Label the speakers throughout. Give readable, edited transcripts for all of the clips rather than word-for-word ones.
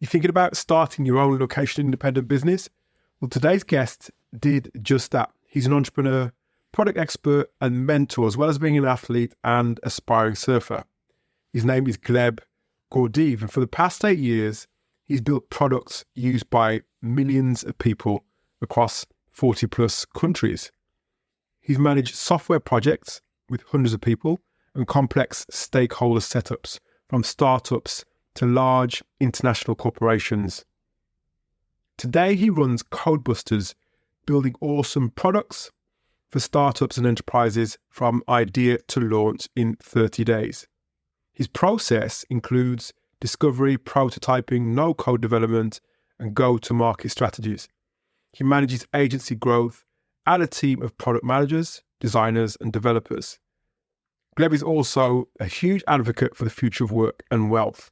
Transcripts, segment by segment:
Speaker 1: You're thinking about starting your own location-independent business? Well, today's guest did just that. He's an entrepreneur, product expert, and mentor, as well as being an athlete and aspiring surfer. His name is Gleb Gordeev, and for the past 8 years, he's built products used by millions of people across 40 plus countries. He's managed software projects with hundreds of people and complex stakeholder setups, from startups to large international corporations. Today, he runs Kodebusters, building awesome products for startups and enterprises from idea to launch in 30 days. His process includes discovery, prototyping, no-code development, and go-to-market strategies. He manages agency growth and a team of product managers, designers, and developers. Gleb is also a huge advocate for the future of work and wealth.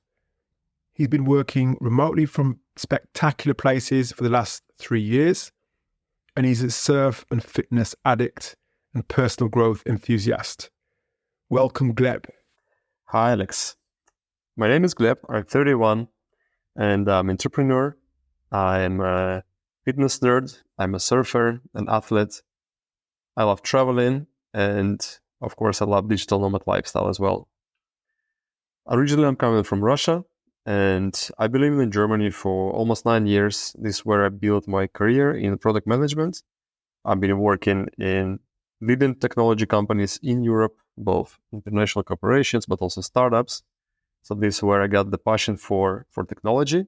Speaker 1: He's been working remotely from spectacular places for the last 3 years, and he's a surf and fitness addict and personal growth enthusiast. Welcome, Gleb.
Speaker 2: Hi, Alex. My name is Gleb. I'm 31, and I'm an entrepreneur. I'm a fitness nerd. I'm a surfer, an athlete. I love traveling, and of course, I love digital nomad lifestyle as well. Originally, I'm coming from Russia, and I've been living in Germany for almost 9 years. This is where I built my career in product management. I've been working in leading technology companies in Europe, both international corporations, but also startups. So this is where I got the passion for technology.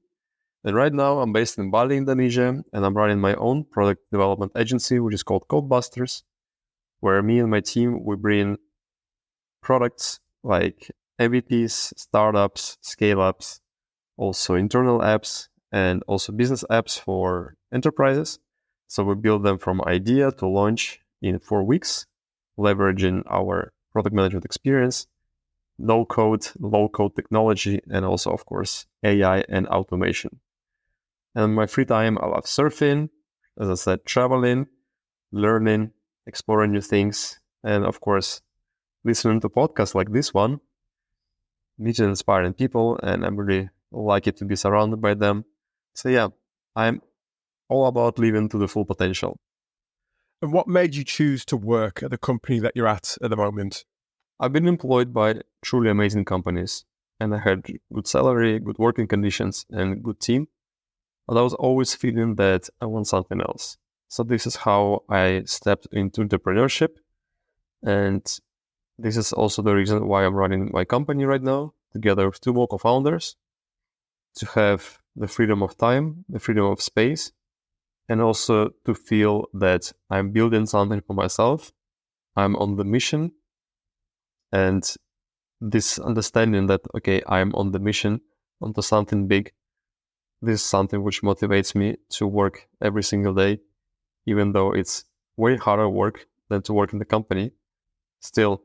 Speaker 2: And right now I'm based in Bali, Indonesia, and I'm running my own product development agency, which is called Kodebusters, where me and my team, we bring products like MVPs, startups, scale-ups, also internal apps, and also business apps for enterprises. So we build them from idea to launch in 4 weeks, leveraging our product management experience, no-code, low-code technology, and also, of course, AI and automation. And in my free time, I love surfing, as I said, traveling, learning, exploring new things, and of course, listening to podcasts like this one, meeting inspiring people, and I'm really lucky to be surrounded by them. So yeah, I'm all about living to the full potential.
Speaker 1: And what made you choose to work at the company that you're at the moment?
Speaker 2: I've been employed by truly amazing companies, and I had good salary, good working conditions, and good team. But I was always feeling that I want something else. So this is how I stepped into entrepreneurship. And this is also the reason why I'm running my company right now, together with 2 more co-founders, to have the freedom of time, the freedom of space, and also to feel that I'm building something for myself. I'm on the mission. And this understanding that, okay, I'm on the mission onto something big, this is something which motivates me to work every single day, even though it's way harder work than to work in the company. Still,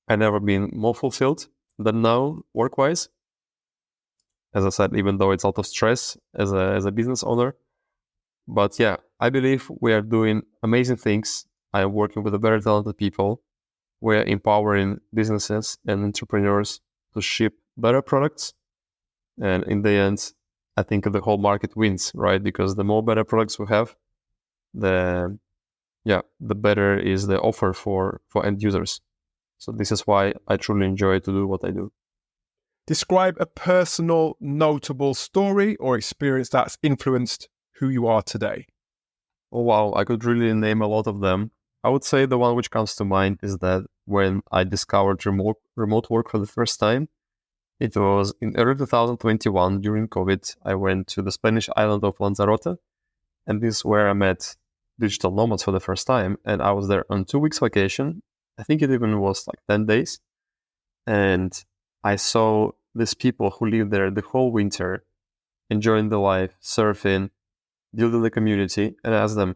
Speaker 2: I've never been more fulfilled than now, work-wise. As I said, even though it's a lot of stress as a business owner. But yeah, I believe we are doing amazing things. I am working with very talented people. We are empowering businesses and entrepreneurs to ship better products. And in the end, I think the whole market wins, right? Because the more better products we have, the better is the offer for end users. So this is why I truly enjoy to do what I do.
Speaker 1: Describe a personal, notable story or experience that's influenced who you are today.
Speaker 2: Oh, wow. I could really name a lot of them. I would say the one which comes to mind is that when I discovered remote work for the first time, it was in early 2021 during COVID. I went to the Spanish island of Lanzarote, and this is where I met digital nomads for the first time. And I was there on 2 weeks vacation. I think it even was like 10 days. And I saw these people who lived there the whole winter, enjoying the life, surfing, building the community, and I asked them,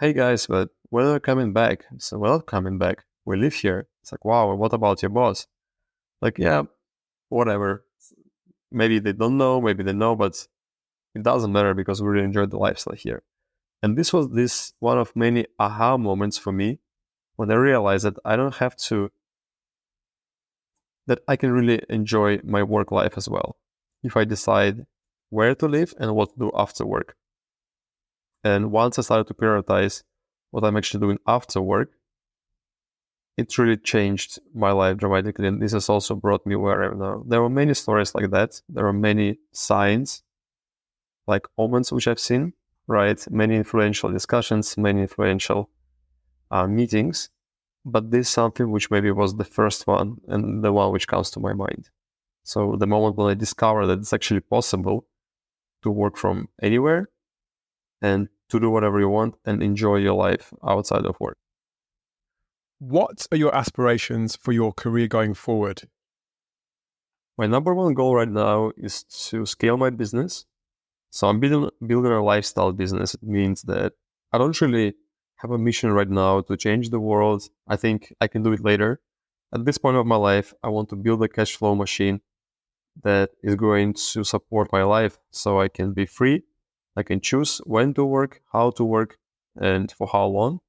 Speaker 2: hey guys, but when are you coming back? So we're not coming back. We live here. It's like, wow, what about your boss? Like, yeah, whatever. Maybe they don't know, maybe they know, but it doesn't matter because we really enjoy the lifestyle here. And this was one of many aha moments for me when I realized that I don't have to, that I can really enjoy my work life as well. If I decide where to live and what to do after work. And once I started to prioritize what I'm actually doing after work, it really changed my life dramatically. And this has also brought me where I am now. There are many stories like that. There are many signs, like omens, which I've seen, right? Many influential discussions, many influential meetings. But this is something which maybe was the first one and the one which comes to my mind. So the moment when I discovered that it's actually possible to work from anywhere and to do whatever you want and enjoy your life outside of work.
Speaker 1: What are your aspirations for your career going forward?
Speaker 2: My number one goal right now is to scale my business. So I'm building a lifestyle business. It means that I don't really have a mission right now to change the world. I think I can do it later. At this point of my life, I want to build a cash flow machine that is going to support my life so I can be free. I can choose when to work, how to work, and for how long.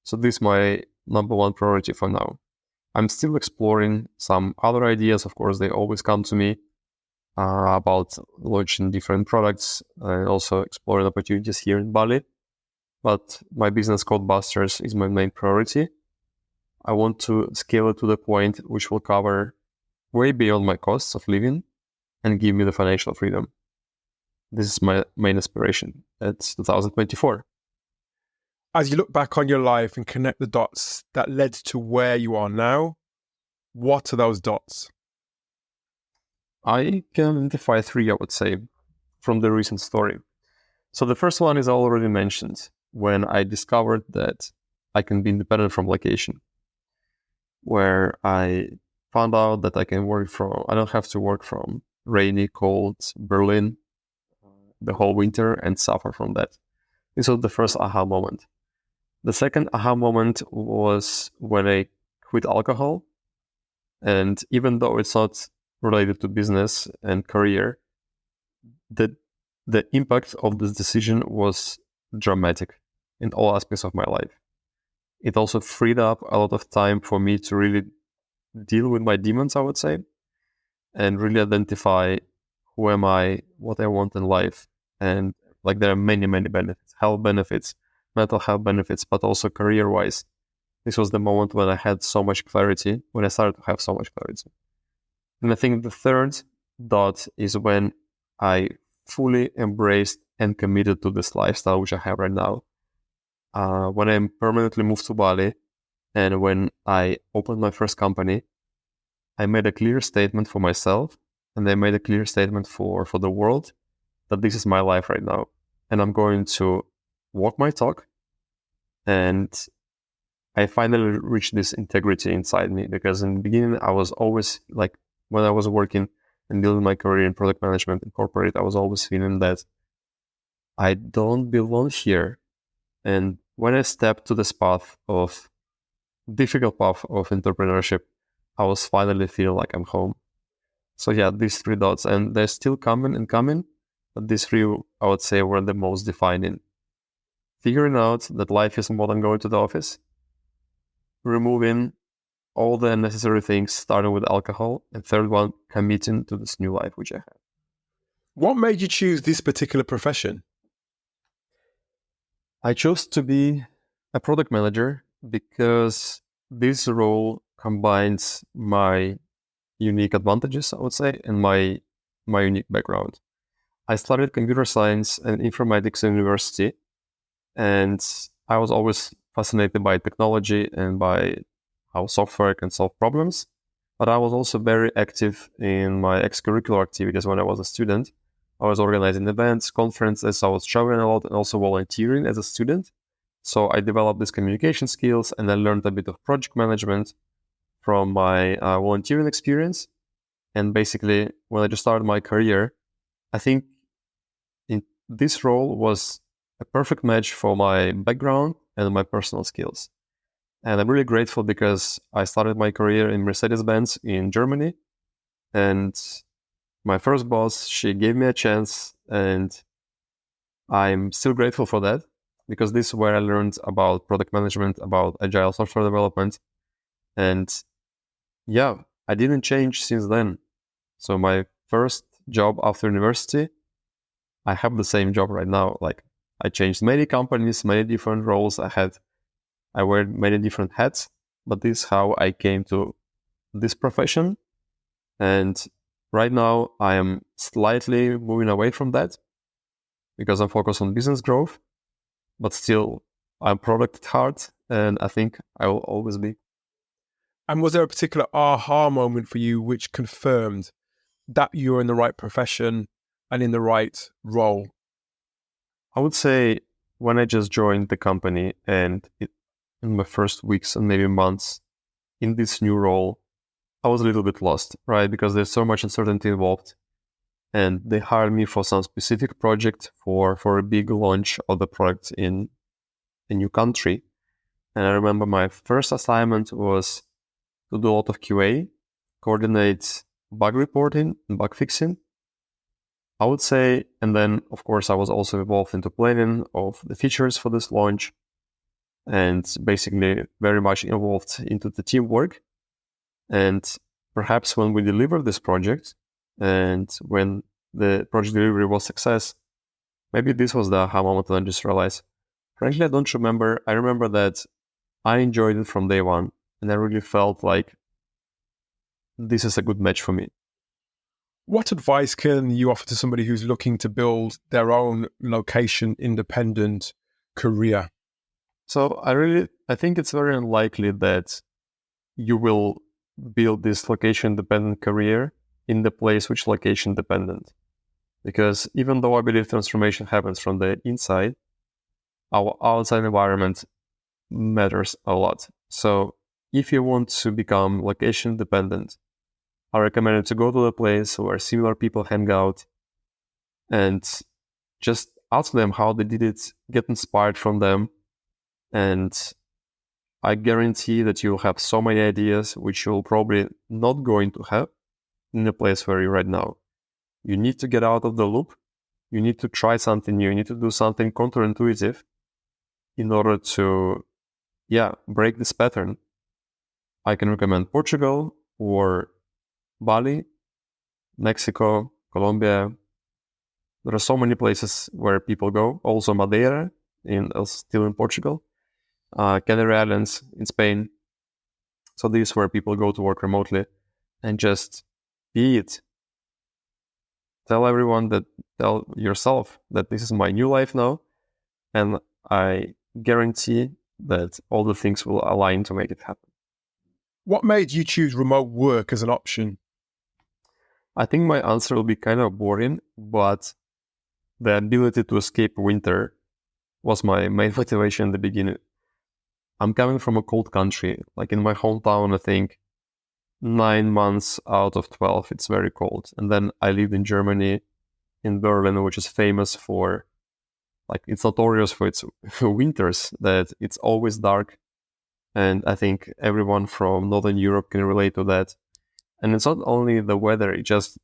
Speaker 2: So this is my number one priority for now. I'm still exploring some other ideas. Of course, they always come to me about launching different products and also exploring opportunities here in Bali. But my business Kodebusters is my main priority. I want to scale it to the point which will cover way beyond my costs of living and give me the financial freedom. This is my main aspiration. It's 2024.
Speaker 1: As you look back on your life and connect the dots that led to where you are now, what are those dots?
Speaker 2: I can identify three, I would say, from the recent story. So the first one is already mentioned, when I discovered that I can be independent from location, where I found out that I don't have to work from rainy, cold Berlin the whole winter and suffer from that. This was the first aha moment. The second aha moment was when I quit alcohol. And even though it's not related to business and career, the impact of this decision was dramatic in all aspects of my life. It also freed up a lot of time for me to really deal with my demons, I would say, and really identify who am I, what I want in life. And like there are many, many benefits, health benefits, mental health benefits, but also career-wise. This was the moment when I had so much clarity, when I started to have so much clarity. And I think the third dot is when I fully embraced and committed to this lifestyle which I have right now. When I permanently moved to Bali and when I opened my first company, I made a clear statement for myself and I made a clear statement for the world that this is my life right now. And I'm going to walk my talk. And I finally reached this integrity inside me, because in the beginning, I was always like, when I was working and building my career in product management and corporate, I was always feeling that I don't belong here. And when I stepped to this difficult path of entrepreneurship, I was finally feeling like I'm home. So yeah, these three dots, and they're still coming, but these three, I would say, were the most defining. Figuring out that life is more than going to the office, removing all the unnecessary things, starting with alcohol, and third one, committing to this new life which I have.
Speaker 1: What made you choose this particular profession?
Speaker 2: I chose to be a product manager because this role combines my unique advantages, I would say, and my unique background. I studied computer science and informatics in university, and I was always fascinated by technology and by how software can solve problems. But I was also very active in my extracurricular activities when I was a student. I was organizing events, conferences, I was traveling a lot and also volunteering as a student. So I developed these communication skills and I learned a bit of project management from my volunteering experience. And basically, when I just started my career, I think this role was a perfect match for my background and my personal skills. And I'm really grateful because I started my career in Mercedes-Benz in Germany. And my first boss, she gave me a chance, and I'm still grateful for that, because this is where I learned about product management, about agile software development. And yeah, I didn't change since then. So my first job after university, I have the same job right now. Like I changed many companies, many different roles. I wear many different hats, but this is how I came to this profession. And right now I am slightly moving away from that because I'm focused on business growth, but still I'm product at heart, and I think I will always be.
Speaker 1: And was there a particular aha moment for you which confirmed that you're in the right profession and in the right role?
Speaker 2: I would say when I just joined the company and in my first weeks and maybe months in this new role, I was a little bit lost, right? Because there's so much uncertainty involved. And they hired me for some specific project for a big launch of the product in a new country. And I remember my first assignment was to do a lot of QA, coordinate bug reporting and bug fixing, I would say. And then, of course, I was also involved into planning of the features for this launch and basically very much involved into the teamwork. And perhaps when we delivered this project and when the project delivery was success, maybe this was the aha moment when I just realized, frankly, I don't remember. I remember that I enjoyed it from day one, and I really felt like this is a good match for me.
Speaker 1: What advice can you offer to somebody who's looking to build their own location-independent career?
Speaker 2: So I think it's very unlikely that you will build this location-dependent career in the place which location-dependent. Because even though I believe transformation happens from the inside, our outside environment matters a lot. So if you want to become location dependent, I recommend you to go to the place where similar people hang out and just ask them how they did it, get inspired from them. And I guarantee that you'll have so many ideas which you'll probably not going to have in the place where you're right now. You need to get out of the loop. You need to try something new. You need to do something counterintuitive in order to, break this pattern. I can recommend Portugal or Bali, Mexico, Colombia. There are so many places where people go. Also Madeira, still in Portugal. Canary Islands in Spain. So these where people go to work remotely and just be it. Tell yourself that this is my new life now, and I guarantee that all the things will align to make it happen.
Speaker 1: What made you choose remote work as an option?
Speaker 2: I think my answer will be kind of boring, but the ability to escape winter was my main motivation in the beginning. I'm coming from a cold country. Like in my hometown, I think 9 months out of 12, it's very cold. And then I lived in Germany, in Berlin, which is famous for, it's notorious for its winters, that it's always dark. And I think everyone from Northern Europe can relate to that. And it's not only the weather, it just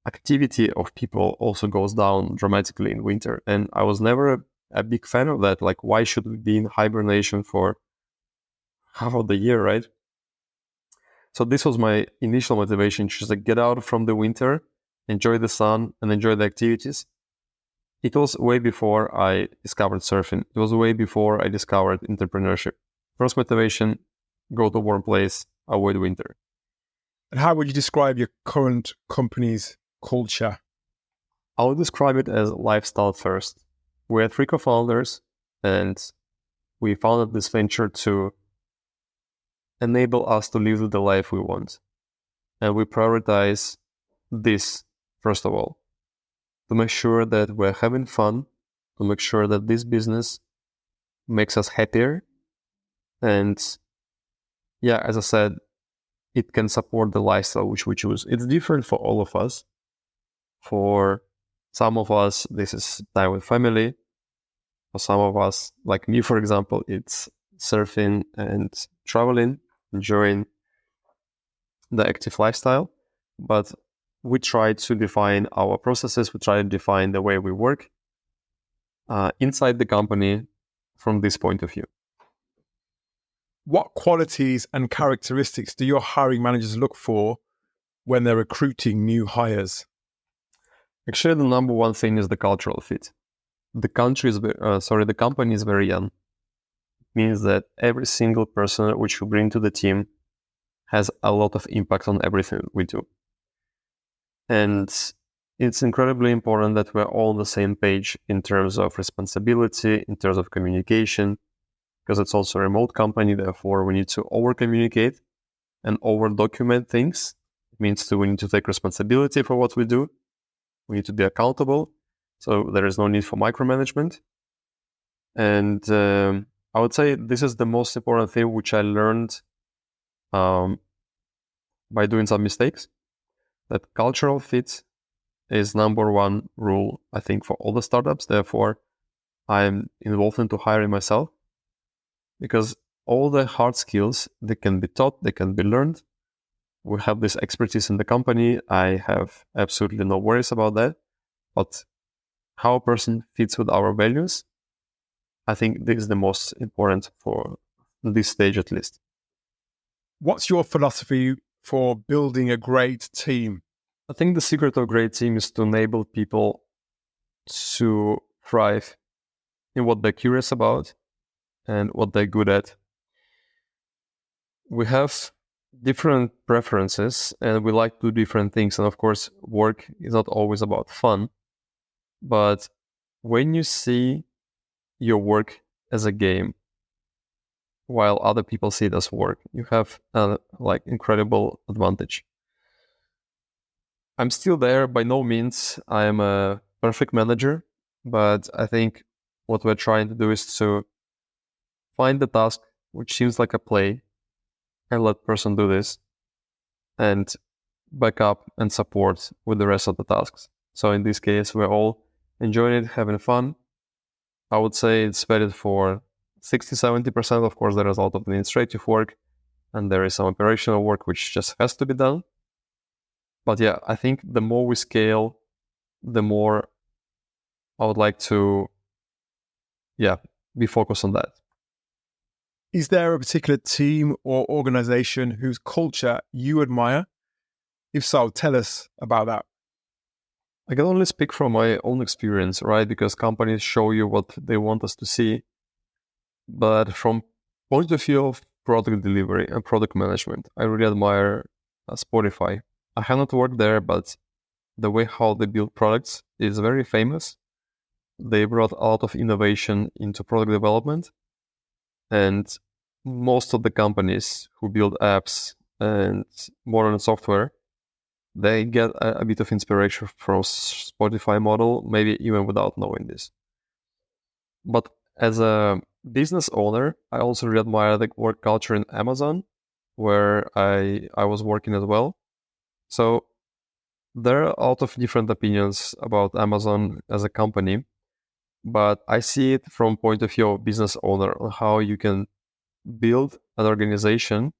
Speaker 2: activity of people also goes down dramatically in winter. And I was never a big fan of that. Like, why should we be in hibernation for half of the year, right? So this was my initial motivation, just to get out from the winter, enjoy the sun, and enjoy the activities. It was way before I discovered surfing. It was way before I discovered entrepreneurship. First motivation, go to a warm place, avoid winter.
Speaker 1: And how would you describe your current company's culture?
Speaker 2: I would describe it as lifestyle first. We're 3 co-founders, and we founded this venture to enable us to live the life we want. And we prioritize this, first of all, to make sure that we're having fun, to make sure that this business makes us happier. And as I said, it can support the lifestyle which we choose. It's different for all of us. For some of us, this is time with family. For some of us, like me, for example, it's surfing and traveling, enjoying the active lifestyle. But we try to define our processes. We try to define the way we work inside the company from this point of view.
Speaker 1: What qualities and characteristics do your hiring managers look for when they're recruiting new hires?
Speaker 2: Actually, the number one thing is the cultural fit. The company is very young. It means that every single person which you bring to the team has a lot of impact on everything we do. And it's incredibly important that we're all on the same page in terms of responsibility, in terms of communication, because it's also a remote company. Therefore, we need to over-communicate and over-document things. It means we need to take responsibility for what we do. We need to be accountable. So there is no need for micromanagement. And I would say this is the most important thing which I learned by doing some mistakes. That cultural fit is number one rule, I think, for all the startups. Therefore, I'm involved into hiring myself, because all the hard skills, they can be taught, they can be learned. We have this expertise in the company. I have absolutely no worries about that. But how a person fits with our values, I think this is the most important for this stage at least.
Speaker 1: What's your philosophy for building a great team?
Speaker 2: I think the secret of a great team is to enable people to thrive in what they're curious about and what they're good at. We have different preferences and we like to do different things. And of course, work is not always about fun. But when you see your work as a game, while other people see it as work, you have incredible advantage. I'm still there. By no means I am a perfect manager, but I think what we're trying to do is to find the task which seems like a play and let person do this and back up and support with the rest of the tasks. So in this case, we're all enjoying it, having fun. I would say it's valid for 60-70%. Of course, there is a lot of administrative work and there is some operational work which just has to be done. But yeah, I think the more we scale, the more I would like to, be focused on that.
Speaker 1: Is there a particular team or organization whose culture you admire? If so, tell us about that.
Speaker 2: I can only speak from my own experience, right? Because companies show you what they want us to see. But from point of view of product delivery and product management, I really admire Spotify. I have not worked there, but the way how they build products is very famous. They brought a lot of innovation into product development. And most of the companies who build apps and modern software, they get a bit of inspiration from Spotify model, maybe even without knowing this. But as a business owner, I also really admire the work culture in Amazon, where I was working as well. So there are a lot of different opinions about Amazon as a company, but I see it from point of view of business owner on how you can build an organization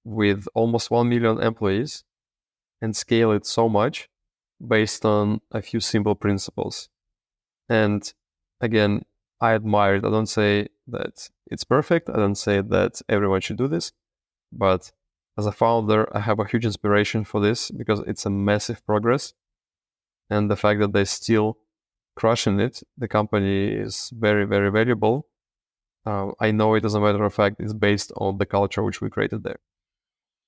Speaker 2: with almost 1 million employees and scale it so much based on a few simple principles. And again, I admire it. I don't say that it's perfect. I don't say that everyone should do this, but as a founder, I have a huge inspiration for this because it's a massive progress. And the fact that they're still crushing it, the company is very, very valuable. I know it, as a matter of fact, is based on the culture which we created there.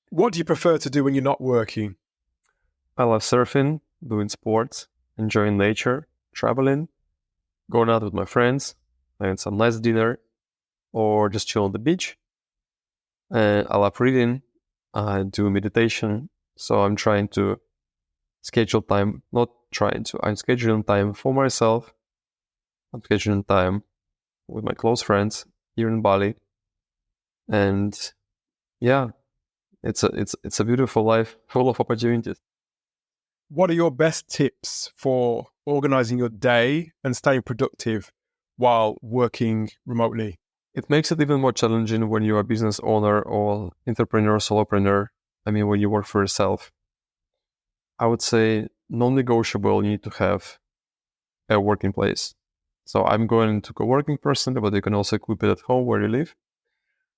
Speaker 1: What do you prefer to do when you're not working?
Speaker 2: I love surfing, doing sports, enjoying nature, traveling, going out with my friends, having some nice dinner, or just chill on the beach. And I love reading. I do meditation. So I'm trying to schedule time, I'm scheduling time for myself. I'm scheduling time with my close friends here in Bali. And yeah, it's a beautiful life full of opportunities.
Speaker 1: What are your best tips for organizing your day and staying productive while working remotely?
Speaker 2: It makes it even more challenging when you're a business owner or entrepreneur, solopreneur. I mean, when you work for yourself. I would say non-negotiable, you need to have a working place. So I'm going to co-working personally, but you can also equip it at home where you live.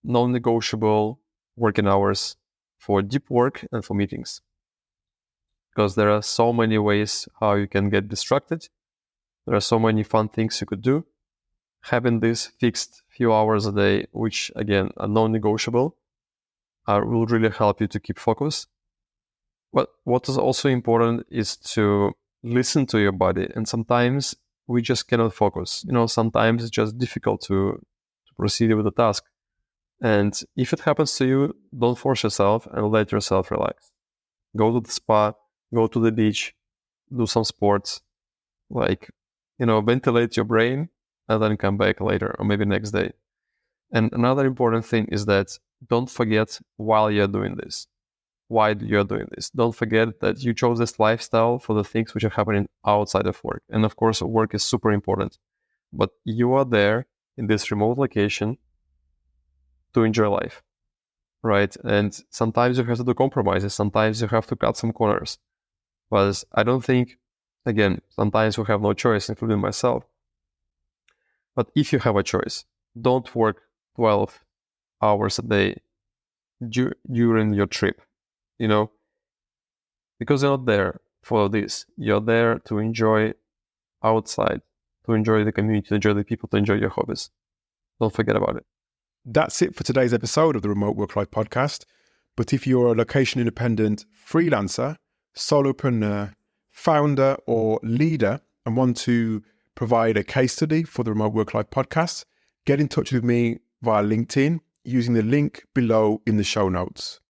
Speaker 2: Non-negotiable working hours for deep work and for meetings. because there are so many ways how you can get distracted. There are so many fun things you could do. Having this fixed few hours a day, which again are non-negotiable, will really help you to keep focus. But what is also important is to listen to your body. And sometimes we just cannot focus. Sometimes it's just difficult to proceed with the task. And if it happens to you, don't force yourself and let yourself relax. Go to the spa, go to the beach, do some sports, ventilate your brain, and then come back later or maybe next day. And another important thing is that don't forget while you're doing this. Why you're doing this. Don't forget that you chose this lifestyle for the things which are happening outside of work. And of course, work is super important. But you are there in this remote location to enjoy life, right? And sometimes you have to do compromises. Sometimes you have to cut some corners. But I don't think, again, sometimes we have no choice, including myself. But if you have a choice, don't work 12 hours a day during your trip. Because you're not there for this. You're there to enjoy outside, to enjoy the community, to enjoy the people, to enjoy your hobbies. Don't forget about it.
Speaker 1: That's it for today's episode of the Remote Work Life Podcast. But if you're a location-independent freelancer, solopreneur, founder, or leader and want to provide a case study for the Remote Work Life Podcast, get in touch with me via LinkedIn using the link below in the show notes.